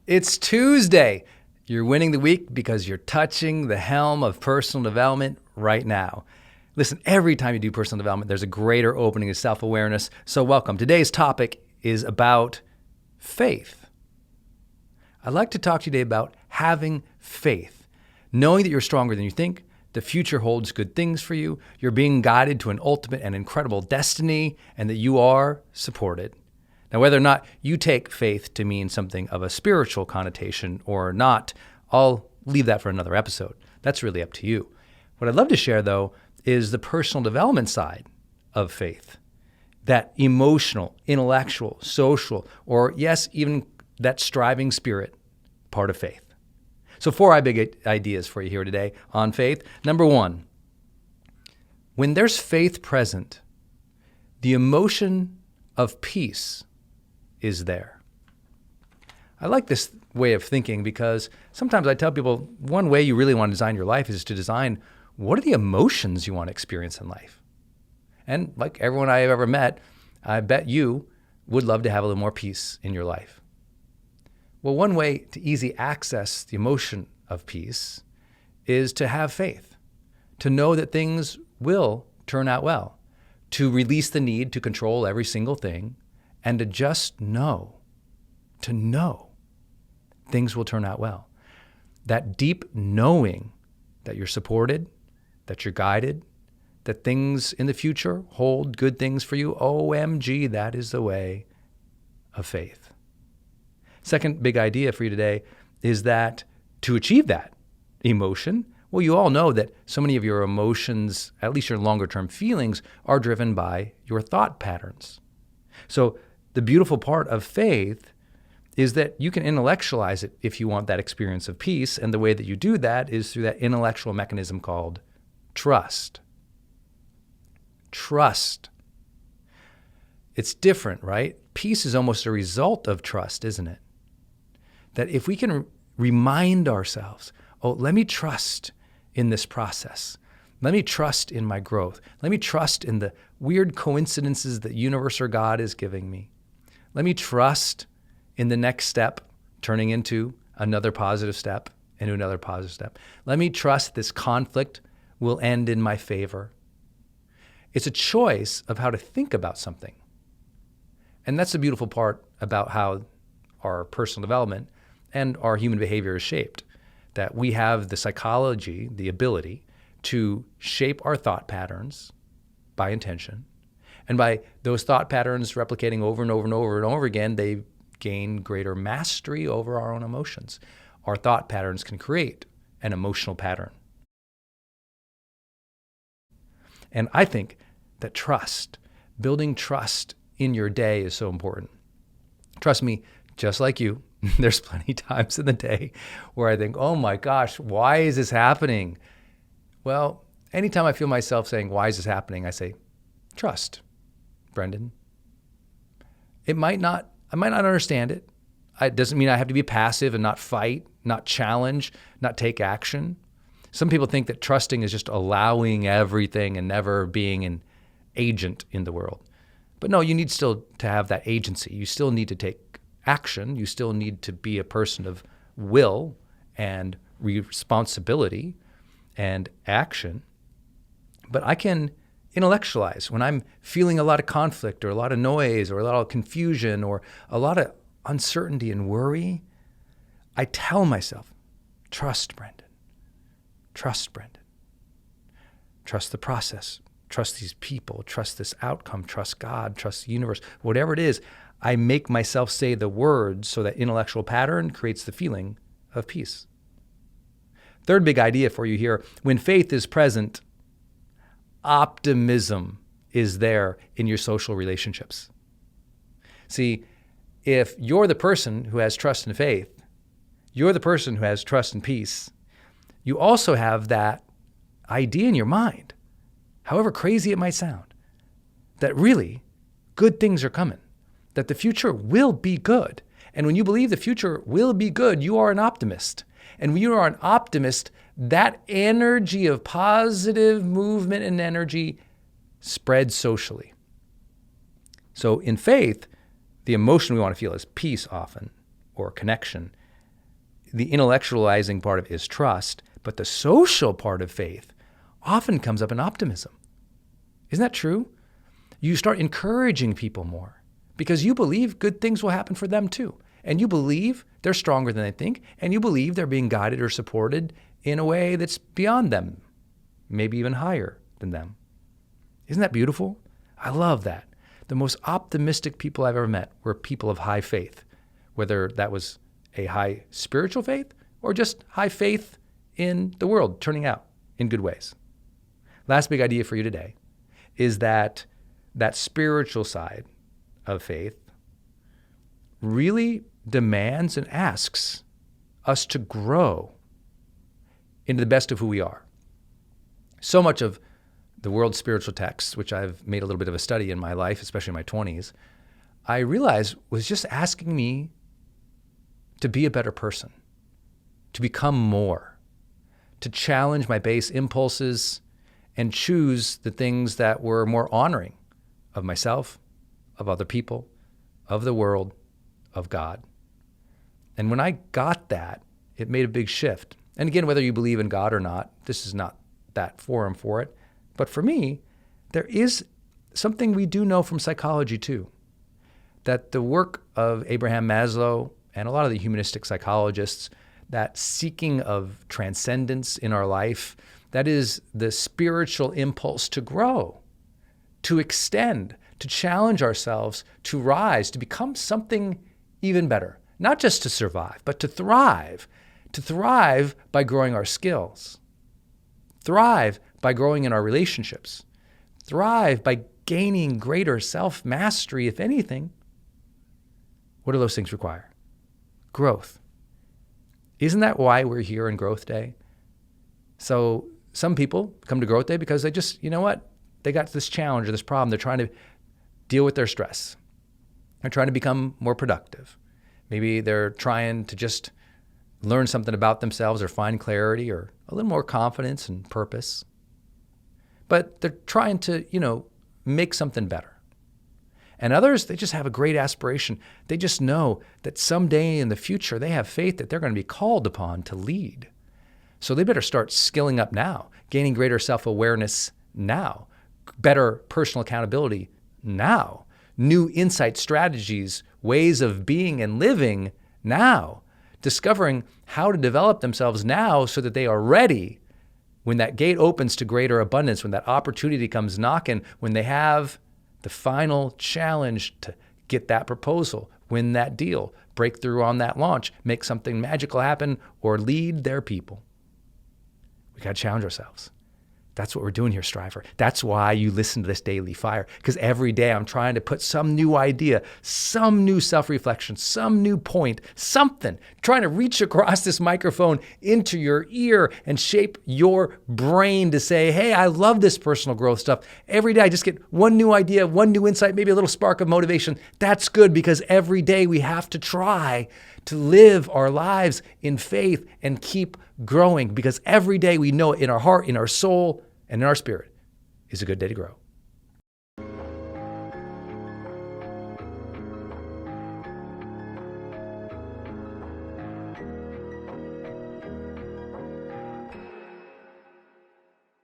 It's Tuesday. You're winning the week because you're touching the helm of personal development right now. Listen, every time you do personal development, there's a greater opening to self-awareness. So welcome. Today's topic is about faith. I'd like to talk to you today about having faith, knowing that you're stronger than you think, the future holds good things for you, you're being guided to an ultimate and incredible destiny, and that you are supported. Now, whether or not you take faith to mean something of a spiritual connotation or not, I'll leave that for another episode. That's really up to you. What I'd love to share, though, is the personal development side of faith. That emotional, intellectual, social, or yes, even that striving spirit part of faith. So 4 big ideas for you here today on faith. Number 1, when there's faith present, the emotion of peace is there. I like this way of thinking because sometimes I tell people one way you really want to design your life is to design what are the emotions you want to experience in life. And like everyone I've ever met, I bet you would love to have a little more peace in your life. Well, one way to easily access the emotion of peace is to have faith, to know that things will turn out well, to release the need to control every single thing, and to just know, things will turn out well. That deep knowing that you're supported, that you're guided, that things in the future hold good things for you, OMG, that is the way of faith. Second big idea for you today is that to achieve that emotion, well, you all know that so many of your emotions, at least your longer-term feelings, are driven by your thought patterns. So the beautiful part of faith is that you can intellectualize it if you want that experience of peace, and the way that you do that is through that intellectual mechanism called trust. Trust. It's different, right? Peace is almost a result of trust, isn't it? That if we can remind ourselves, oh, let me trust in this process. Let me trust in my growth. Let me trust in the weird coincidences that universe or God is giving me. Let me trust in the next step turning into another positive step, into another positive step. Let me trust this conflict will end in my favor. It's a choice of how to think about something. And that's the beautiful part about how our personal development and our human behavior is shaped, that we have the psychology, the ability to shape our thought patterns by intention. And by those thought patterns replicating over and over and over and over again, they gain greater mastery over our own emotions. Our thought patterns can create an emotional pattern. And I think that trust, building trust in your day is so important. Trust me, just like you, there's plenty of times in the day where I think, oh my gosh, why is this happening? Well, anytime I feel myself saying, why is this happening? I say, trust, Brendan. I might not understand it. It doesn't mean I have to be passive and not fight, not challenge, not take action. Some people think that trusting is just allowing everything and never being an agent in the world. But no, you need still to have that agency. You still need to take action. You still need to be a person of will and responsibility and action. But I can intellectualize when I'm feeling a lot of conflict or a lot of noise or a lot of confusion or a lot of uncertainty and worry. I tell myself, trust Brendan. Trust Brendan. Trust the process. Trust these people. Trust this outcome. Trust God. Trust the universe. Whatever it is, I make myself say the words so that intellectual pattern creates the feeling of peace. Third big idea for you here, when faith is present, optimism is there in your social relationships. See, if you're the person who has trust and faith, you're the person who has trust and peace, you also have that idea in your mind, however crazy it might sound, that really good things are coming, that the future will be good. And when you believe the future will be good, you are an optimist. And when you are an optimist, that energy of positive movement and energy spreads socially. So in faith, the emotion we want to feel is peace often, or connection. the intellectualizing part of it is trust, but the social part of faith often comes up in optimism. Isn't that true? You start encouraging people more because you believe good things will happen for them too. And you believe they're stronger than they think, and you believe they're being guided or supported in a way that's beyond them, maybe even higher than them. Isn't that beautiful? I love that. The most optimistic people I've ever met were people of high faith, whether that was a high spiritual faith or just high faith in the world turning out in good ways. Last big idea for you today is that spiritual side of faith really demands and asks us to grow into the best of who we are. So much of the world's spiritual texts, which I've made a little bit of a study in my life, especially in my 20s, I realized was just asking me to be a better person, to become more, to challenge my base impulses and choose the things that were more honoring of myself, of other people, of the world, of God. And when I got that, it made a big shift. And again, whether you believe in God or not, this is not that forum for it. But for me, there is something we do know from psychology too, that the work of Abraham Maslow and a lot of the humanistic psychologists, that seeking of transcendence in our life, that is the spiritual impulse to grow, to extend, to challenge ourselves, to rise, to become something even better. Not just to survive, but to thrive by growing our skills, thrive by growing in our relationships, thrive by gaining greater self-mastery, if anything. What do those things require? Growth. Isn't that why we're here in Growth Day? So some people come to Growth Day because they just, you know what? They got this challenge or this problem. They're trying to deal with their stress. They're trying to become more productive. Maybe they're trying to just learn something about themselves or find clarity or a little more confidence and purpose. But they're trying to, make something better. And others, they just have a great aspiration. They just know that someday in the future, they have faith that they're going to be called upon to lead. So they better start skilling up now, gaining greater self-awareness now, better personal accountability now, new insight strategies, ways of being and living now, discovering how to develop themselves now so that they are ready when that gate opens to greater abundance, when that opportunity comes knocking, when they have the final challenge to get that proposal, win that deal, break through on that launch, make something magical happen, or lead their people. We got to challenge ourselves. That's what we're doing here, Striver. That's why you listen to this Daily Fire, because every day I'm trying to put some new idea, some new self-reflection, some new point, something, trying to reach across this microphone into your ear and shape your brain to say, hey, I love this personal growth stuff. Every day I just get one new idea, one new insight, maybe a little spark of motivation. That's good because every day we have to try to live our lives in faith and keep growing because every day we know it in our heart, in our soul, and in our spirit is a good day to grow.